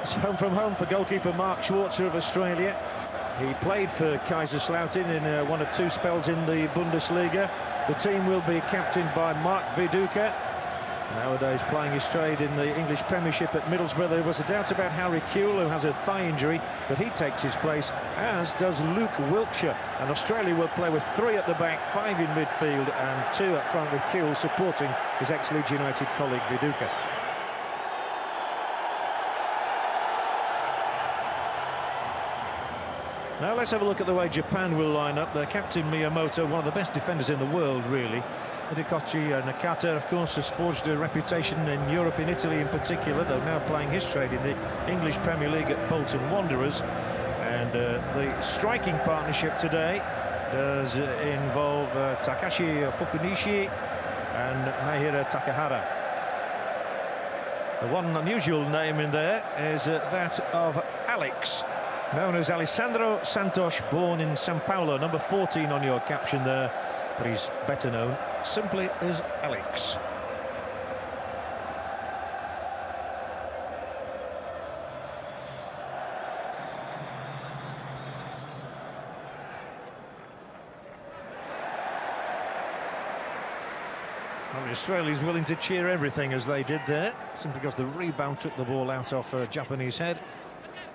It's home from home for goalkeeper Mark Schwarzer of Australia. He played for Kaiserslautern in one of two spells in the Bundesliga. The team will be captained by Mark Viduka, nowadays plying his trade in the English Premiership at Middlesbrough. There was a doubt about Harry Kewell, who has a thigh injury, but he takes his place, as does Luke Wiltshire. And Australia will play with 3 at the back, 5 in midfield, and 2 up front, with Kewell supporting his ex-Leeds United colleague Viduka. Now let's have a look at the way Japan will line up. Their captain Miyamoto, one of the best defenders in the world, really. Hidetoshi Nakata, of course, has forged a reputation in Europe, in Italy in particular, though now playing his trade in the English Premier League at Bolton Wanderers. And the striking partnership today does involve Takashi Fukunishi and Naihira Takahara. The one unusual name in there is that of Alex, known as Alessandro Santos, born in Sao Paulo, number 14 on your caption there, but he's better known simply as Alex. Well, the Australians willing to cheer everything as they did there, simply because the rebound took the ball out of Japanese head,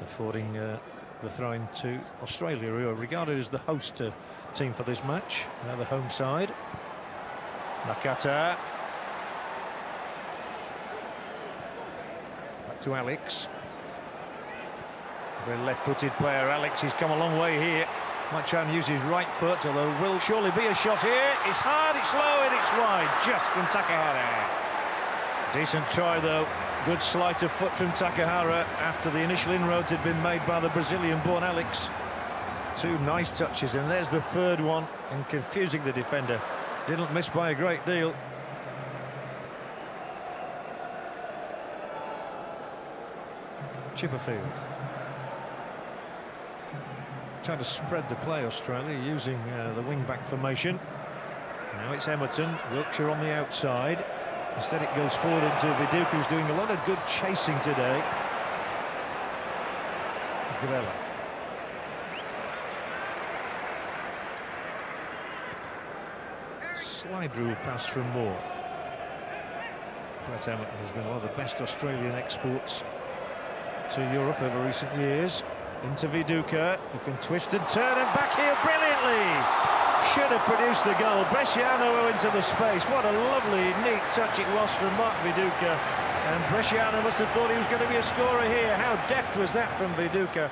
affording the throw-in to Australia, who are regarded as the host team for this match. Now the home side. Nakata. Back to Alex. Very left-footed player, Alex. He's come a long way here. Might try and use his right foot, although there will surely be a shot here. It's hard, it's low, and it's wide, just from Takahara. Decent try, though. Good sleight of foot from Takahara after the initial inroads had been made by the Brazilian-born Alex. 2 nice touches, and there's the third one, and confusing the defender. Didn't miss by a great deal. Chipperfield. Trying to spread the play, Australia, using the wing-back formation. Now it's Emerton, Wiltshire on the outside. Instead it goes forward into Viduka, who's doing a lot of good chasing today. Grella. Slide rule pass from Moore. Brett Emerton has been one of the best Australian exports to Europe over recent years. Into Viduka, who can twist and turn, and back here brilliantly. Should have produced the goal. Bresciano into the space. What a lovely, neat touch it was from Mark Viduka. And Bresciano must have thought he was going to be a scorer here. How deft was that from Viduka?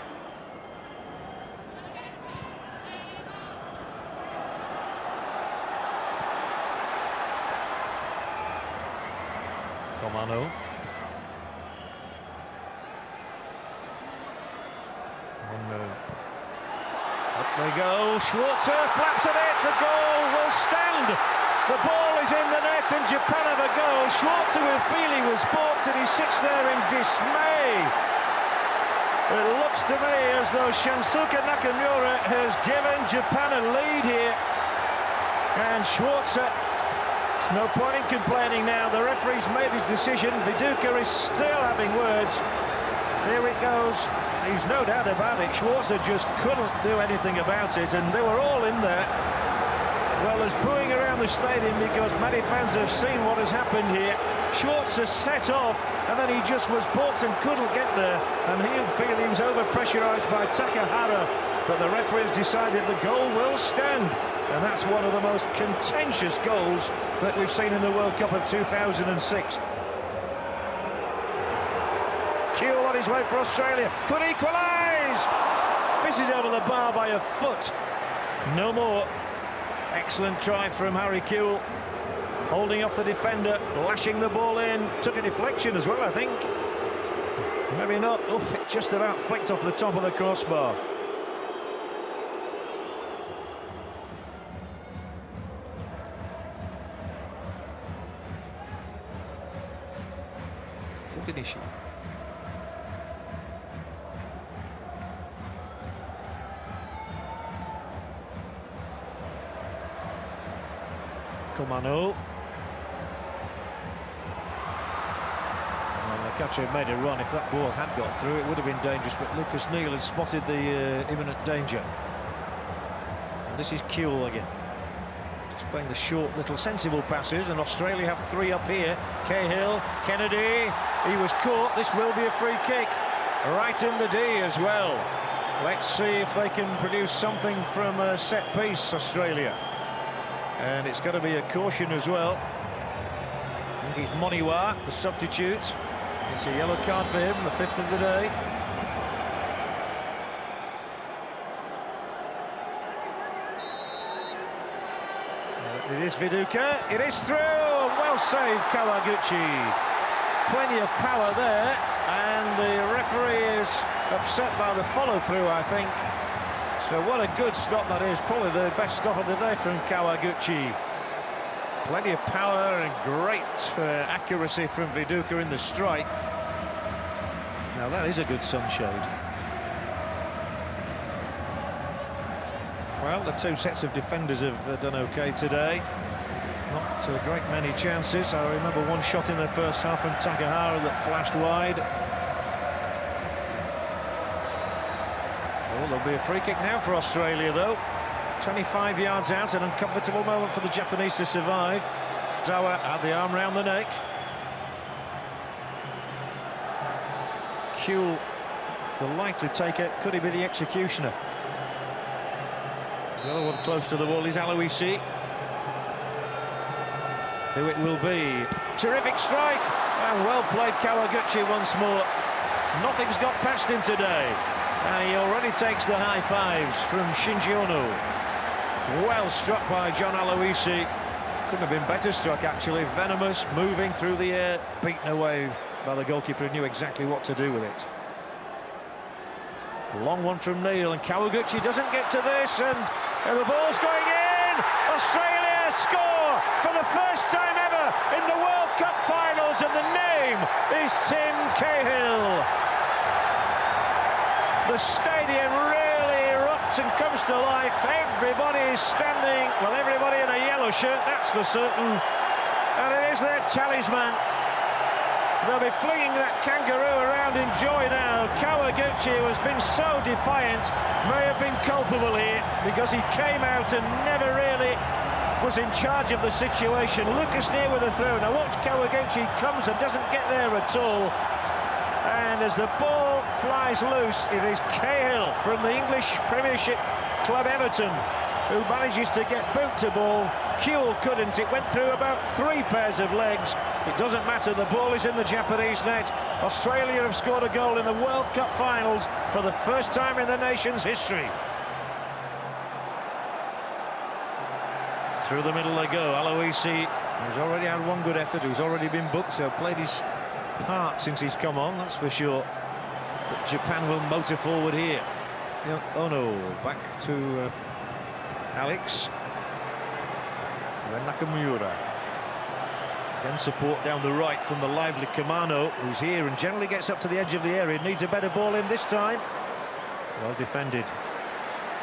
Comano. Up they go. Schwarzer flaps at it. The goal will stand. The ball is in the net, and Japan have a goal. Schwarzer will feel he was balked, and he sits there in dismay. It looks to me as though Shansuke Nakamura has given Japan a lead here. And Schwarzer, it's no point in complaining now. The referee's made his decision. Viduka is still having words. Here it goes. There's no doubt about it. Schwarzer just couldn't do anything about it, and they were all in there. Well, there's booing around the stadium because many fans have seen what has happened here. Schwarzer set off, and then he just was balked and couldn't get there, and he'll feel he was over-pressurised by Takahara, but the referee has decided the goal will stand, and that's one of the most contentious goals that we've seen in the World Cup of 2006. Kewell on his way for Australia, could equalise! Fizzes over the bar by a foot. No more. Excellent try from Harry Kewell, holding off the defender, lashing the ball in. Took a deflection as well, I think. Maybe not. Oof, it just about flicked off the top of the crossbar. Fukunishi. Comano. catcher made a run. If that ball had got through, it would have been dangerous, but Lucas Neal had spotted the imminent danger. And this is Kuehl again. Just playing the short, little sensible passes, and Australia have 3 up here. Cahill, Kennedy, he was caught. This will be a free kick. Right in the D as well. Let's see if they can produce something from a set piece, Australia. And it's got to be a caution as well. I think he's Moniwa, the substitute. It's a yellow card for him, the 5th of the day. It is Viduka, it is through, well saved Kawaguchi. Plenty of power there, and the referee is upset by the follow-through, I think. So what a good stop that is, probably the best stop of the day from Kawaguchi. Plenty of power and great accuracy from Viduka in the strike. Now that is a good sunshade. Well, the 2 sets of defenders have done okay today. Not a great many chances. I remember one shot in the first half from Takahara that flashed wide. Oh, there'll be a free kick now for Australia, though. 25 yards out, an uncomfortable moment for the Japanese to survive. Dawa had the arm round the neck. Kuehl, the light to take it. Could he be the executioner? The other one close to the wall is Aloisi. Who it will be. Terrific strike, and well played Kawaguchi once more. Nothing's got past him today, and he already takes the high fives from Shinji Ono. Well struck by John Aloisi. Couldn't have been better struck, actually. Venomous, moving through the air, beaten away by the goalkeeper who knew exactly what to do with it. Long one from Neal, and Kawaguchi doesn't get to this, and the ball's going in. Australia score for the first time ever in the World Cup finals, and the name is Tim Cahill. The stadium really erupts and comes to life. Everybody is standing, well, everybody in a yellow shirt, that's for certain, and it is their talisman. They'll be flinging that kangaroo around in joy now. Kawaguchi, who has been so defiant, may have been culpable here because he came out and never really was in charge of the situation. Lucas Neal with a throw. Now watch Kawaguchi comes and doesn't get there at all. And as the ball flies loose, it is Cahill from the English Premiership club Everton who manages to get boot to ball. Kuehl couldn't. It went through about 3 pairs of legs. It doesn't matter. The ball is in the Japanese net. Australia have scored a goal in the World Cup finals for the first time in the nation's history. Through the middle they go. Aloisi, who's already had 1 good effort, who's already been booked, so played his part since he's come on, that's for sure. But Japan will motor forward here. Oh no, back to Alex. Then Nakamura. Then support down the right from the lively Kamano, who's here and generally gets up to the edge of the area. Needs a better ball in this time. Well defended.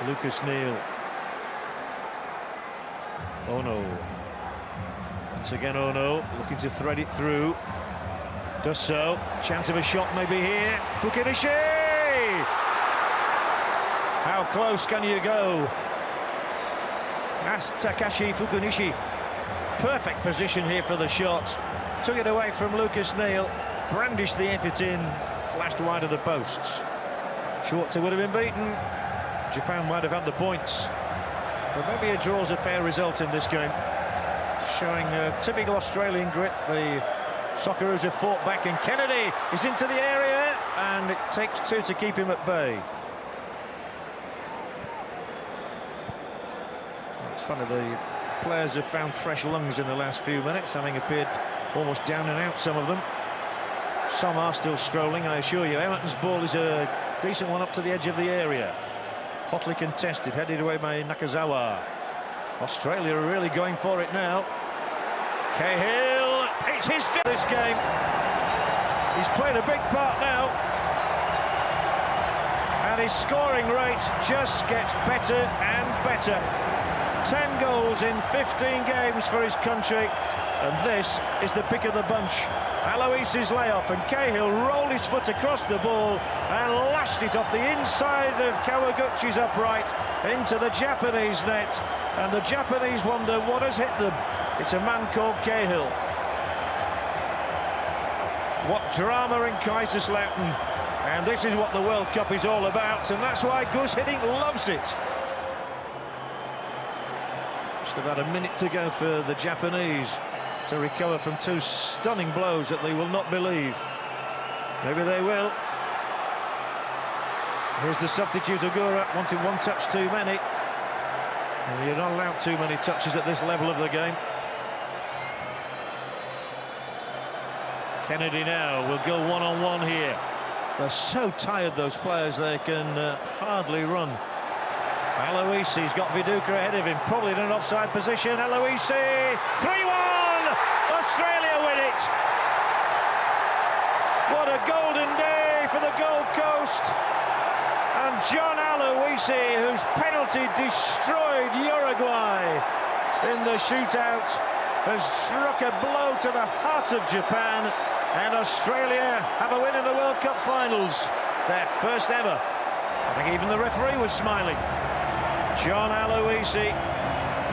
Lucas Neal. Ono. Once again Ono, looking to thread it through. Does so. Chance of a shot maybe here. Fukunishi! How close can you go? That's Takashi Fukunishi. Perfect position here for the shot. Took it away from Lucas Neal. Brandished the effort in. Flashed wide of the posts. Schwarzer would have been beaten. Japan might have had the points. But maybe a draw's a fair result in this game. Showing typical Australian grit. The Socceroos have fought back, and Kennedy is into the area, and it takes 2 to keep him at bay. It's funny, the players have found fresh lungs in the last few minutes, having appeared almost down and out, some of them. Some are still strolling, I assure you. Emerton's ball is a decent one up to the edge of the area. Hotly contested, headed away by Nakazawa. Australia are really going for it now. Cahill, it's his this game. He's played a big part now. And his scoring rate just gets better and better. 10 goals in 15 games for his country. And this is the pick of the bunch. Aloisi's layoff, and Cahill rolled his foot across the ball and lashed it off the inside of Kawaguchi's upright into the Japanese net, and the Japanese wonder what has hit them. It's a man called Cahill. What drama in Kaiserslautern, and this is what the World Cup is all about, and that's why Gus Hiddink loves it. Just about a minute to go for the Japanese to recover from two stunning blows that they will not believe. Maybe they will. Here's the substitute, Ogura, wanting one touch too many. And you're not allowed too many touches at this level of the game. Kennedy now will go one-on-one here. They're so tired, those players, they can hardly run. Aloisi's got Viduka ahead of him, probably in an offside position. Aloisi, 3-1! Australia win it! What a golden day for the Gold Coast! And John Aloisi, whose penalty destroyed Uruguay in the shootout, has struck a blow to the heart of Japan, and Australia have a win in the World Cup finals, their first ever. I think even the referee was smiling. John Aloisi,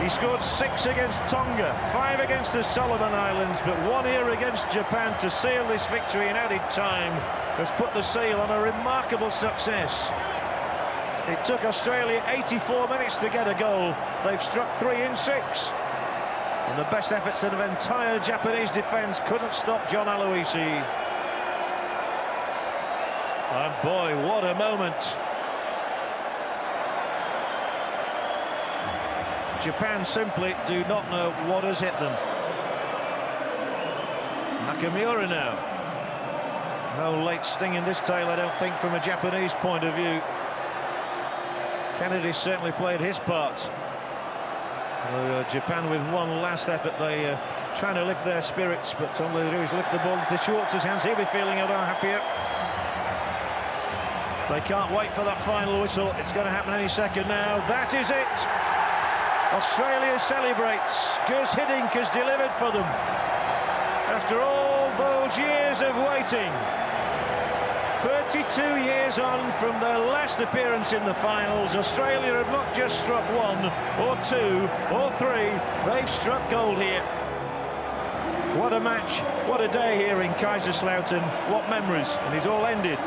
he scored 6 against Tonga, 5 against the Solomon Islands, but 1 here against Japan to seal this victory in added time has put the seal on a remarkable success. It took Australia 84 minutes to get a goal. They've struck 3 in 6. And the best efforts of the entire Japanese defence couldn't stop John Aloisi. And boy, what a moment. Japan simply do not know what has hit them. Nakamura now. No late sting in this tale, I don't think, from a Japanese point of view. Kennedy certainly played his part. Japan with one last effort, they trying to lift their spirits, but all they do is lift the ball into Schwartz's hands. He'll be feeling a lot happier. They can't wait for that final whistle. It's going to happen any second now. That is it. Australia celebrates. Gus Hiddink has delivered for them. After all those years of waiting, 32 years on from their last appearance in the finals, Australia have not just struck 1 or 2 or 3, they've struck gold here. What a match, what a day here in Kaiserslautern, what memories, and it all ended